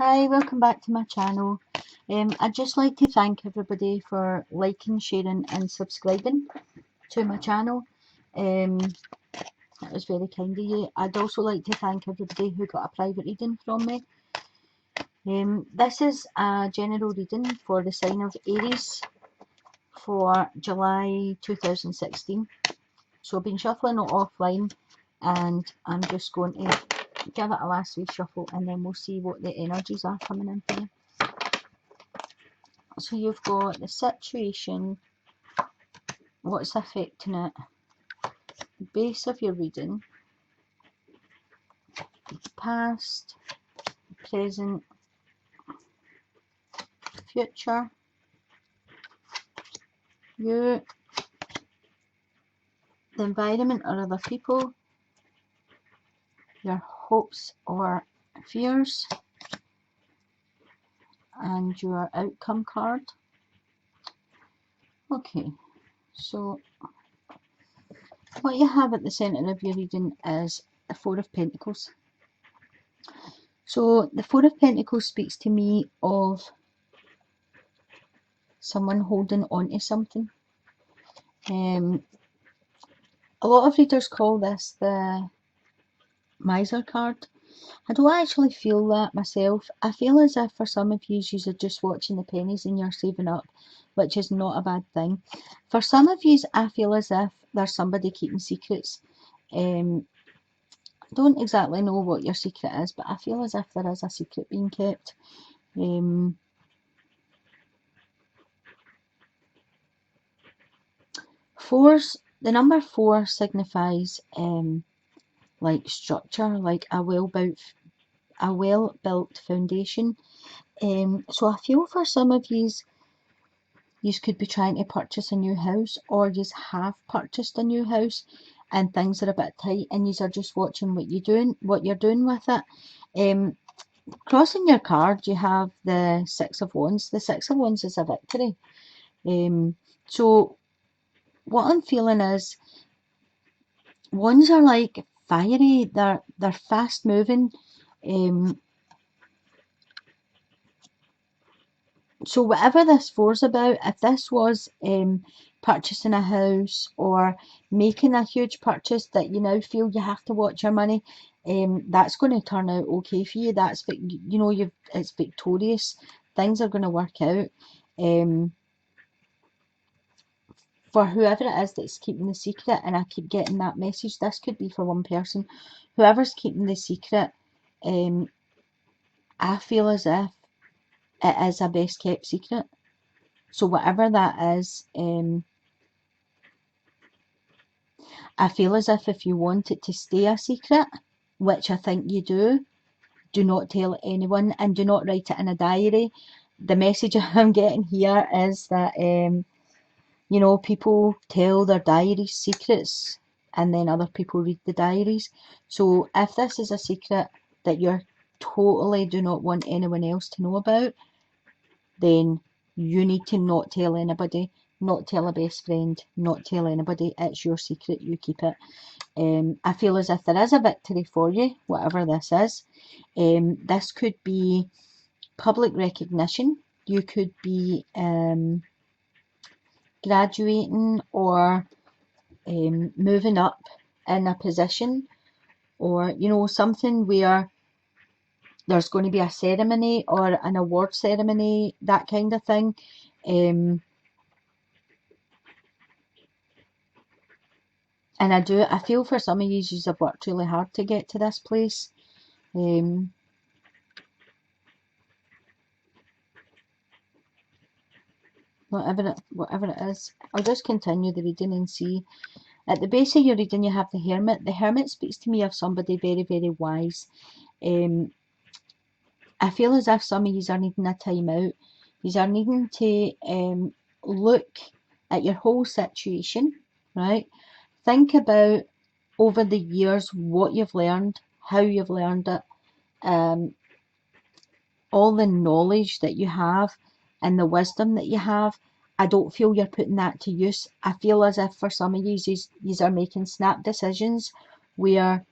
Hi, welcome back to my channel. I'd just like to thank everybody for liking, sharing and subscribing to my channel. That was very kind of you. I'd also like to thank everybody who got a private reading from me. This is a general reading for the sign of Aries for July 2016. So I've been shuffling it offline and I'm just going to give it a last wee shuffle and then we'll see what the energies are coming in for you. So you've got the situation, what's affecting it, the base of your reading, past, present, future, you, the environment or other people, your hopes or fears, and your outcome card. Okay, so what you have at the centre of your reading is the Four of Pentacles. So the Four of Pentacles speaks to me of someone holding on to something. A lot of readers call this the miser card. I don't actually feel that myself. I feel as if for some of you, you're just watching the pennies and you're saving up, which is not a bad thing. For some of you, I feel as if there's somebody keeping secrets. I don't exactly know what your secret is, but I feel as if there is a secret being kept. The number 4 signifies like structure, like a well-built foundation. So I feel for some of yous could be trying to purchase a new house, or yous have purchased a new house and things are a bit tight and yous are just watching what you're doing with it. Crossing your card, you have the Six of Wands. The Six of Wands is a victory. So what I'm feeling is wands are like fiery, they're fast moving. So whatever this four's about, if this was purchasing a house or making a huge purchase that you now feel you have to watch your money, that's going to turn out okay for you. That's, you know, it's victorious. Things are going to work out. For whoever it is that's keeping the secret, and I keep getting that message, this could be for one person. Whoever's keeping the secret, I feel as if it is a best kept secret. So whatever that is, I feel as if you want it to stay a secret, which I think you do not tell anyone and do not write it in a diary. The message I'm getting here is that, you know, people tell their diaries secrets and then other people read the diaries. So if this is a secret that you totally do not want anyone else to know about, then you need to not tell anybody, not tell a best friend, not tell anybody. It's your secret, you keep it. I feel as if there is a victory for you, whatever this is. This could be public recognition. You could be graduating or moving up in a position, or, you know, something where there's going to be a ceremony or an award ceremony, that kind of thing. And I feel for some of you have worked really hard to get to this place. Whatever it is, I'll just continue the reading and see. At the base of your reading, you have the Hermit. The Hermit speaks to me of somebody very, very wise. I feel as if some of you are needing a time out. You are needing to look at your whole situation, right? Think about over the years what you've learned, how you've learned it, all the knowledge that you have and the wisdom that you have. I don't feel you're putting that to use. I feel as if for some of you are making snap decisions where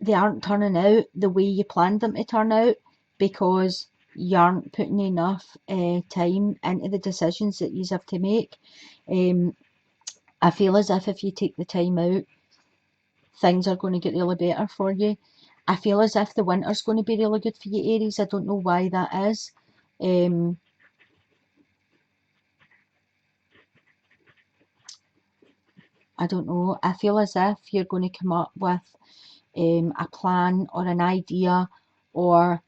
they aren't turning out the way you planned them to turn out because you aren't putting enough time into the decisions that you have to make. I feel as if you take the time out, things are going to get really better for you. I feel as if the winter's going to be really good for you, Aries. I don't know why that is. I don't know. I feel as if you're going to come up with a plan or an idea, or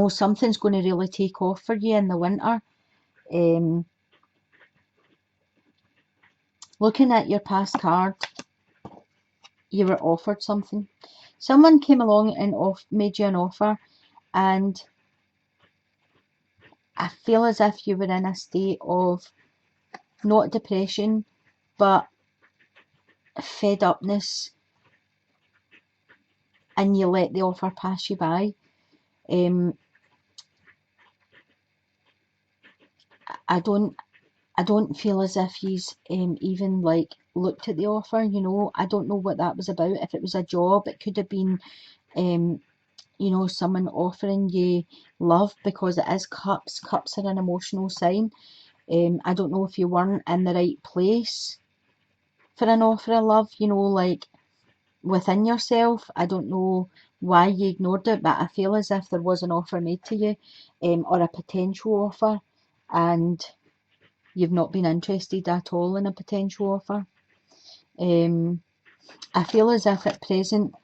something's going to really take off for you in the winter. Looking at your past card, you were offered something. Someone came along and made you an offer, and I feel as if you were in a state of not depression, but fed upness, and you let the offer pass you by. I don't feel as if he's even like looked at the offer. I don't know what that was about. If it was a job, it could have been someone offering you love, because it is cups. Cups are an emotional sign. I don't know if you weren't in the right place for an offer of love, like within yourself. I don't know why you ignored it, but I feel as if there was an offer made to you, or a potential offer, and you've not been interested at all in a potential offer. I feel as if at present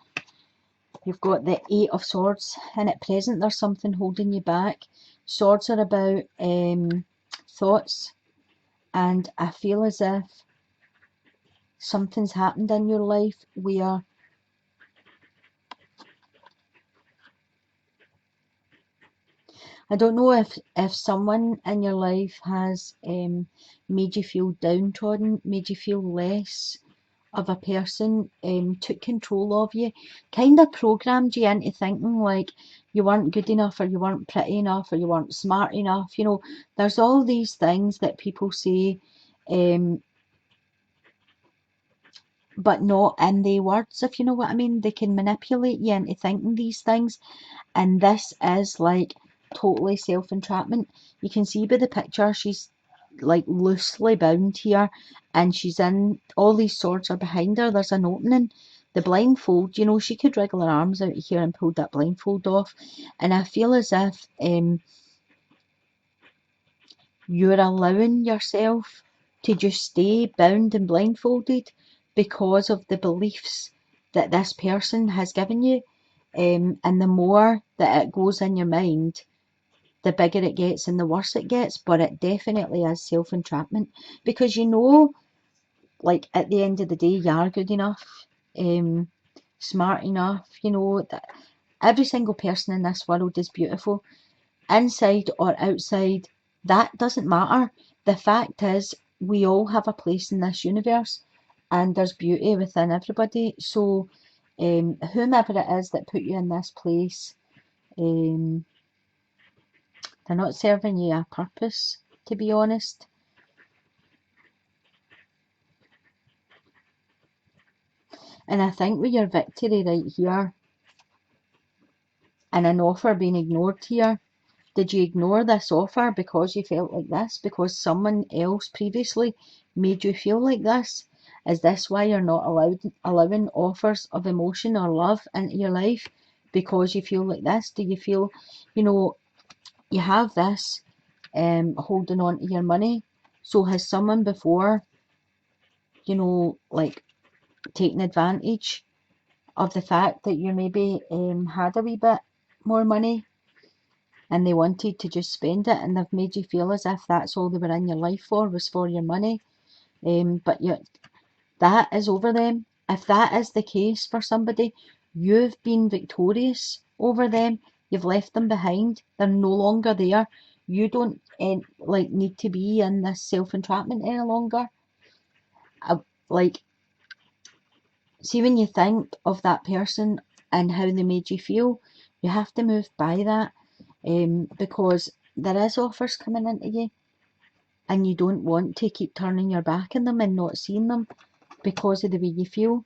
you've got the Eight of Swords, and at present there's something holding you back. Swords are about thoughts, and I feel as if something's happened in your life where I don't know if someone in your life has made you feel downtrodden, made you feel less of a person, took control of you, kind of programmed you into thinking like you weren't good enough, or you weren't pretty enough, or you weren't smart enough. There's all these things that people say, but not in the words, if you know what I mean. They can manipulate you into thinking these things, and this is like totally self-entrapment. You can see by the picture she's like loosely bound here, and she's in, all these swords are behind her. There's an opening. The blindfold, she could wriggle her arms out of here and pull that blindfold off, and I feel as if you're allowing yourself to just stay bound and blindfolded because of the beliefs that this person has given you. And the more that it goes in your mind, the bigger it gets and the worse it gets. But it definitely is self-entrapment, because like at the end of the day, you are good enough, smart enough. That every single person in this world is beautiful, inside or outside. That doesn't matter. The fact is, we all have a place in this universe, and there's beauty within everybody. So, whomever it is that put you in this place, they're not serving you a purpose, to be honest. And I think with your victory right here, and an offer being ignored here, did you ignore this offer because you felt like this? Because someone else previously made you feel like this? Is this why you're not allowing offers of emotion or love into your life? Because you feel like this? Do you feel, you have this holding on to your money? So has someone before, like taken advantage of the fact that you maybe had a wee bit more money, and they wanted to just spend it, and they've made you feel as if that's all they were in your life for, was for your money. But that is over them. If that is the case for somebody, you've been victorious over them. You've left them behind. They're no longer there. You don't like need to be in this self-entrapment any longer. Like, see, when you think of that person and how they made you feel, you have to move by that, because there is offers coming into you, and you don't want to keep turning your back on them and not seeing them because of the way you feel.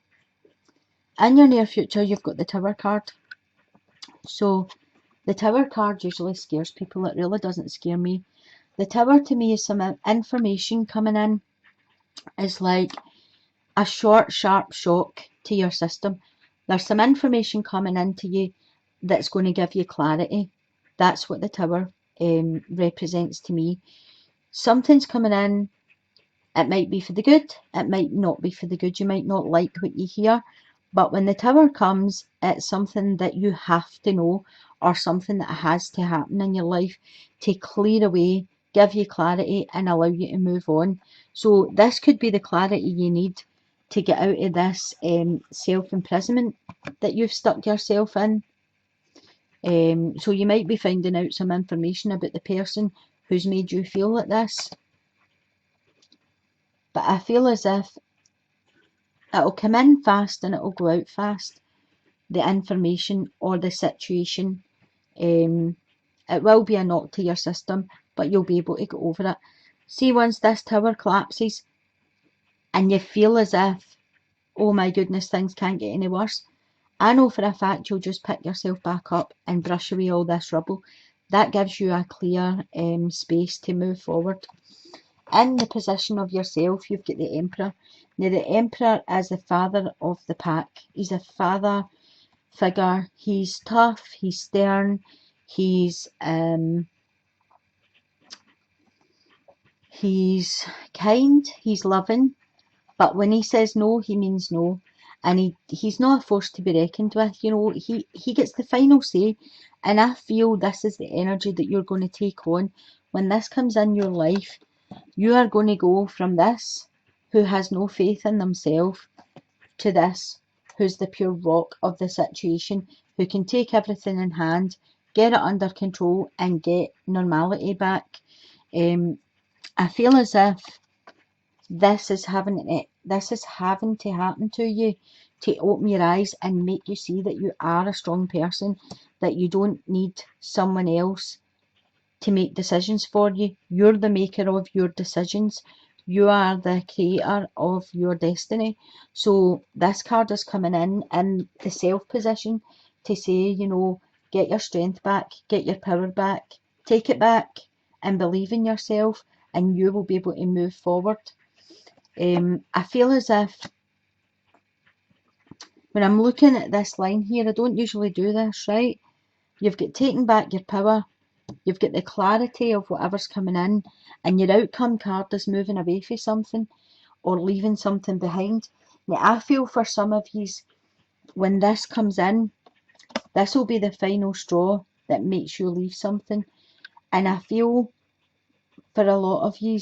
In your near future, you've got the Tower card. So the Tower card usually scares people. It really doesn't scare me. The Tower to me is some information coming in. It's like a short, sharp shock to your system. There's some information coming into you that's going to give you clarity. That's what the Tower represents to me. Something's coming in. It might be for the good, it might not be for the good. You might not like what you hear, but when the Tower comes, it's something that you have to know, or something that has to happen in your life to clear away, give you clarity, and allow you to move on. So this could be the clarity you need to get out of this self-imprisonment that you've stuck yourself in. So you might be finding out some information about the person who's made you feel like this. But I feel as if it'll come in fast and it'll go out fast, the information or the situation. It will be a knock to your system, but you'll be able to get over it. See, once this Tower collapses and you feel as if, oh my goodness, things can't get any worse, I know for a fact you'll just pick yourself back up and brush away all this rubble. That gives you a clear space to move forward. In the position of yourself, you've got the Emperor. Now, the Emperor is the father of the pack. He's a father figure. He's tough, he's stern, he's kind, he's loving, but when he says no, he means no. And he's not a force to be reckoned with. You know, he gets the final say. And I feel this is the energy that you're going to take on. When this comes in your life, you are going to go from this, who has no faith in themselves, to this, who's the pure rock of the situation, who can take everything in hand, get it under control, and get normality back. I feel as if this is having to happen to you to open your eyes and make you see that you are a strong person, that you don't need someone else to make decisions for you. You're the maker of your decisions. You are the creator of your destiny. So this card is coming in the self position to say, you know, get your strength back, get your power back, take it back, and believe in yourself, and you will be able to move forward. I feel as if when I'm looking at this line here, I don't usually do this, right? You've got taking back your power, you've got the clarity of whatever's coming in, and your outcome card is moving away from something or leaving something behind. Now, I feel for some of you, when this comes in, this will be the final straw that makes you leave something. And I feel for a lot of you,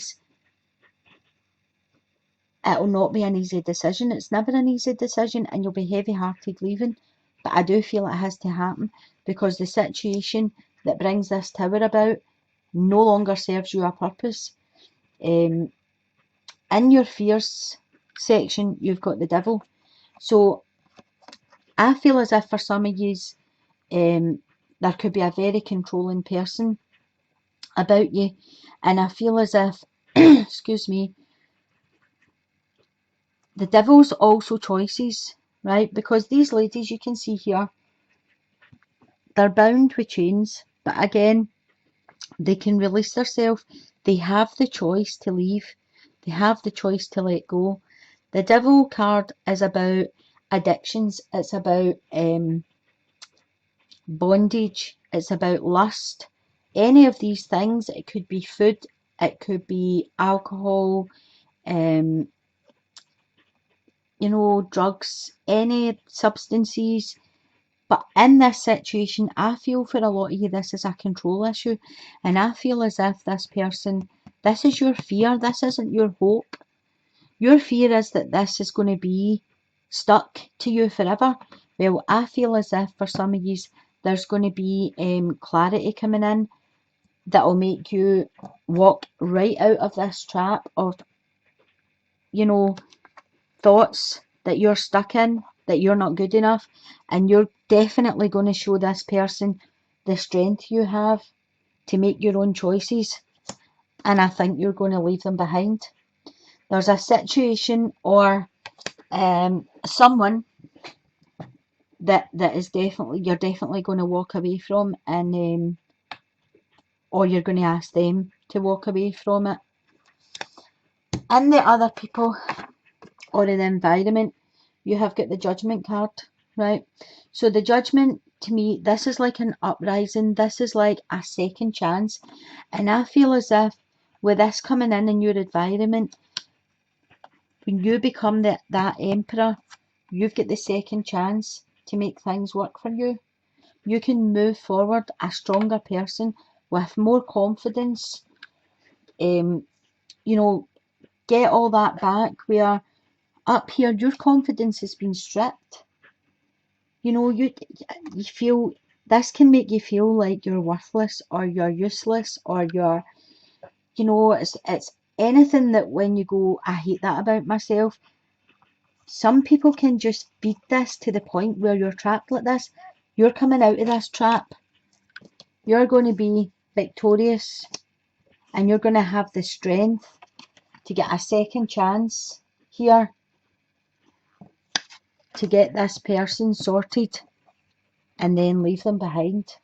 it'll not be an easy decision. It's never an easy decision, and you'll be heavy-hearted leaving. But I do feel it has to happen, because the situation that brings this Tower about no longer serves you a purpose. In your fears section, you've got the Devil. So I feel as if for some of you, there could be a very controlling person about you. And I feel as if, excuse me, the Devil's also choices, right? Because these ladies you can see here, they're bound with chains. But again, they can release themselves. They have the choice to leave. They have the choice to let go. The Devil card is about addictions. It's about bondage. It's about lust. Any of these things. It could be food. It could be alcohol. Um, drugs. Any substances. But in this situation, I feel for a lot of you, this is a control issue. And I feel as if this person, this is your fear. This isn't your hope. Your fear is that this is going to be stuck to you forever. Well, I feel as if for some of you, there's going to be clarity coming in that will make you walk right out of this trap of, thoughts that you're stuck in, that you're not good enough, and you're definitely going to show this person the strength you have to make your own choices, and I think you're going to leave them behind. There's a situation or someone that is definitely, you're definitely going to walk away from, and or you're going to ask them to walk away from it. And the other people or in the environment, you have got the Judgment card, right? So the Judgment, to me, this is like an uprising. This is like a second chance. And I feel as if with this coming in your environment, when you become that emperor, you've got the second chance to make things work for you. You can move forward a stronger person with more confidence. Um, you know, get all that back where up here your confidence has been stripped. You know, you feel, this can make you feel like you're worthless or you're useless or you're, it's anything that when you go, I hate that about myself. Some people can just beat this to the point where you're trapped like this. You're coming out of this trap. You're going to be victorious and you're going to have the strength to get a second chance here to get this person sorted and then leave them behind.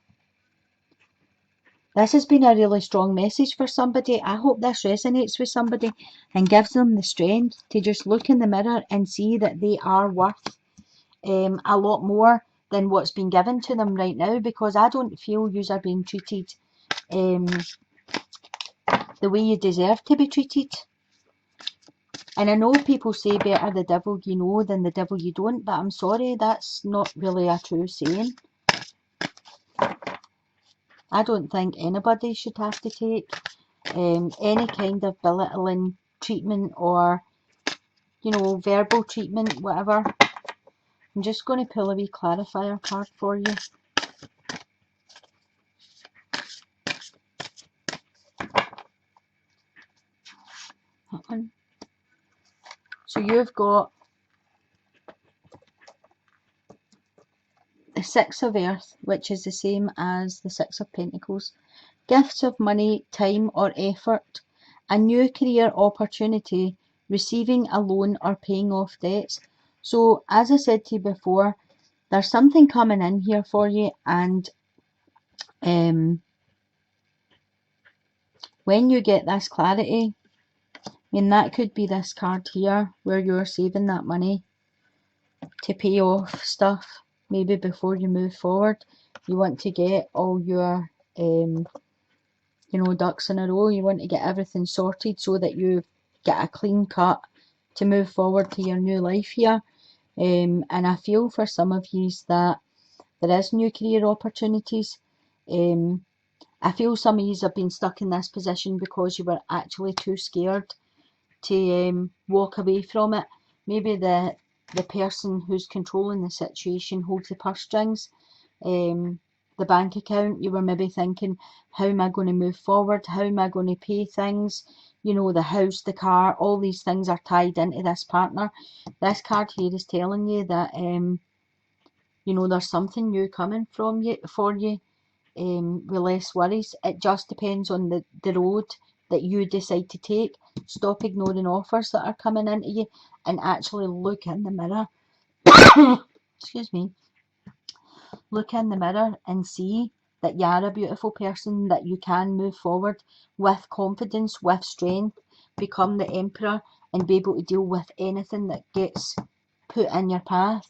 This has been a really strong message for somebody. I hope this resonates with somebody and gives them the strength to just look in the mirror and see that they are worth a lot more than what's been given to them right now, because I don't feel you are being treated um, the way you deserve to be treated. And I know people say better the devil you know than the devil you don't, but I'm sorry, that's not really a true saying. I don't think anybody should have to take any kind of belittling treatment or, verbal treatment, whatever. I'm just going to pull a wee clarifier card for you. That one. So you've got the Six of Earth, which is the same as the Six of Pentacles. Gifts of money, time or effort, a new career opportunity, receiving a loan or paying off debts. So as I said to you before, there's something coming in here for you, and when you get this clarity, I mean, that could be this card here where you're saving that money to pay off stuff maybe before you move forward. You want to get all your ducks in a row. You want to get everything sorted so that you get a clean cut to move forward to your new life here. And I feel for some of you that there is new career opportunities. I feel some of you have been stuck in this position because you were actually too scared to walk away from it. Maybe the person who's controlling the situation holds the purse strings. The bank account, you were maybe thinking, how am I going to move forward? How am I going to pay things? The house, the car, all these things are tied into this partner. This card here is telling you that, there's something new coming for you, with less worries. It just depends on the road that you decide to take. Stop ignoring offers that are coming into you and actually look in the mirror. Excuse me. Look in the mirror and see that you are a beautiful person, that you can move forward with confidence, with strength, become the emperor and be able to deal with anything that gets put in your path.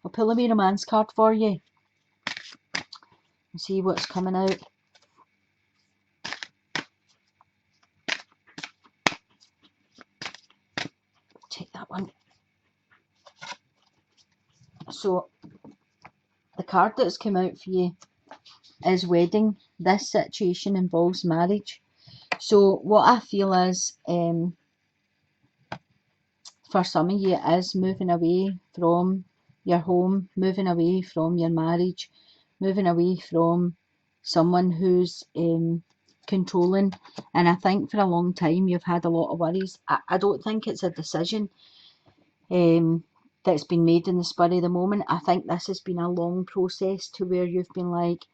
I'll pull a wee romance card for you and see what's coming out. Take that one. So the card that's come out for you is wedding. This situation involves marriage. So what I feel is, for some of you, it is moving away from your home, moving away from your marriage, moving away from someone who's controlling. And I think for a long time you've had a lot of worries. I don't think it's a decision that's been made in the spur of the moment. I think this has been a long process to where you've been like,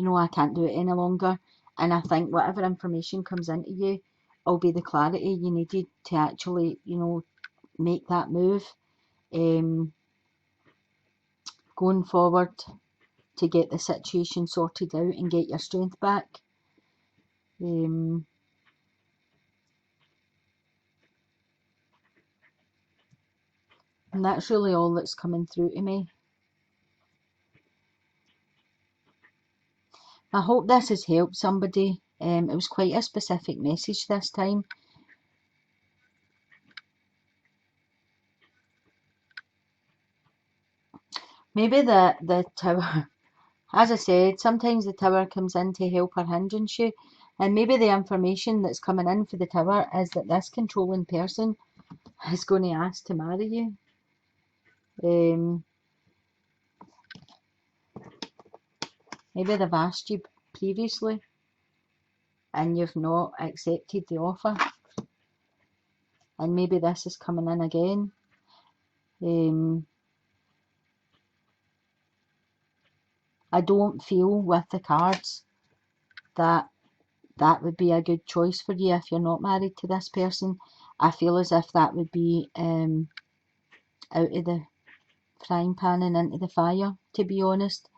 I can't do it any longer. And I think whatever information comes into you will be the clarity you needed to actually, make that move. going forward to get the situation sorted out and get your strength back. And that's really all that's coming through to me. I hope this has helped somebody. It was quite a specific message this time. Maybe the tower, as I said, sometimes the tower comes in to help or hindrance you. And maybe the information that's coming in for the tower is that this controlling person is going to ask to marry you. Maybe they've asked you previously and you've not accepted the offer. And maybe this is coming in again. I don't feel with the cards that that would be a good choice for you if you're not married to this person. I feel as if that would be out of the frying pan and into the fire, to be honest.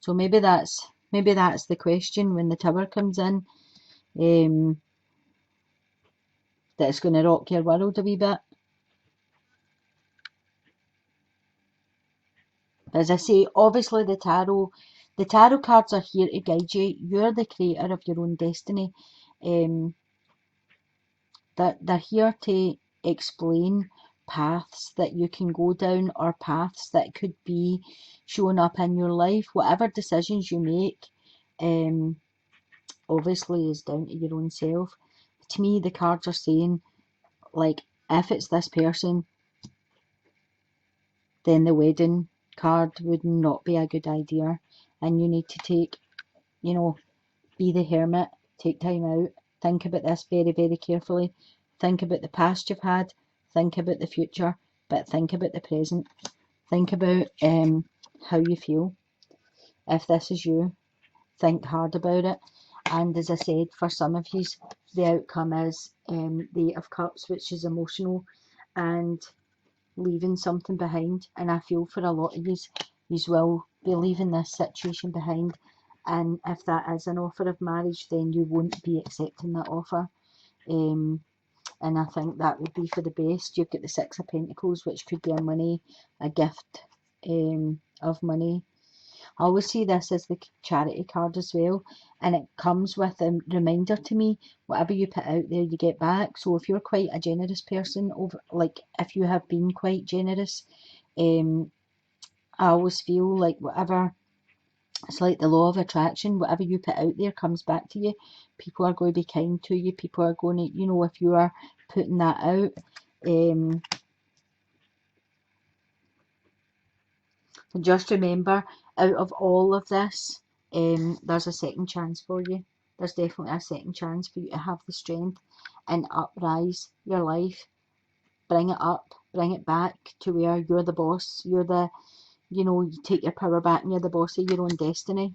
So maybe that's the question when the tower comes in. That's going to rock your world a wee bit. As I say, obviously the tarot cards are here to guide you. You're the creator of your own destiny. They're here to explain paths that you can go down or paths that could be showing up in your life. Whatever decisions you make, obviously is down to your own self. To me, the cards are saying, like, if it's this person, then the wedding card would not be a good idea. And you need to take, be the hermit, take time out, think about this very, very carefully. Think about the past you've had, think about the future, but think about the present. Think about how you feel. If this is you, think hard about it. And as I said, for some of you, the outcome is the Eight of Cups, which is emotional and leaving something behind. And I feel for a lot of you will be leaving this situation behind. And if that is an offer of marriage, then you won't be accepting that offer. And I think that would be for the best. You've got the Six of Pentacles, which could be a gift of money. I always see this as the charity card as well, and it comes with a reminder to me, whatever you put out there, you get back. So if you're quite a generous person, if you have been quite generous, I always feel like it's like the law of attraction, whatever you put out there comes back to you. People are going to be kind to you. People are going to, if you are putting that out. Just remember, out of all of this, there's a second chance for you. There's definitely a second chance for you to have the strength and uprise your life. Bring it up, bring it back to where you're the boss. You take your power back and you're the boss of your own destiny.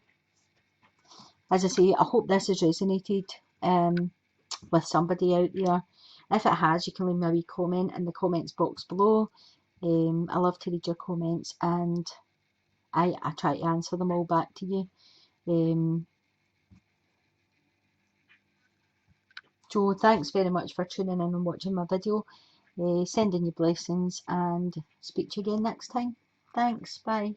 As I say, I hope this has resonated with somebody out there. If it has, you can leave me a wee comment in the comments box below. I love to read your comments and I try to answer them all back to you. So thanks very much for tuning in and watching my video. Sending you blessings and speak to you again next time. Thanks, bye.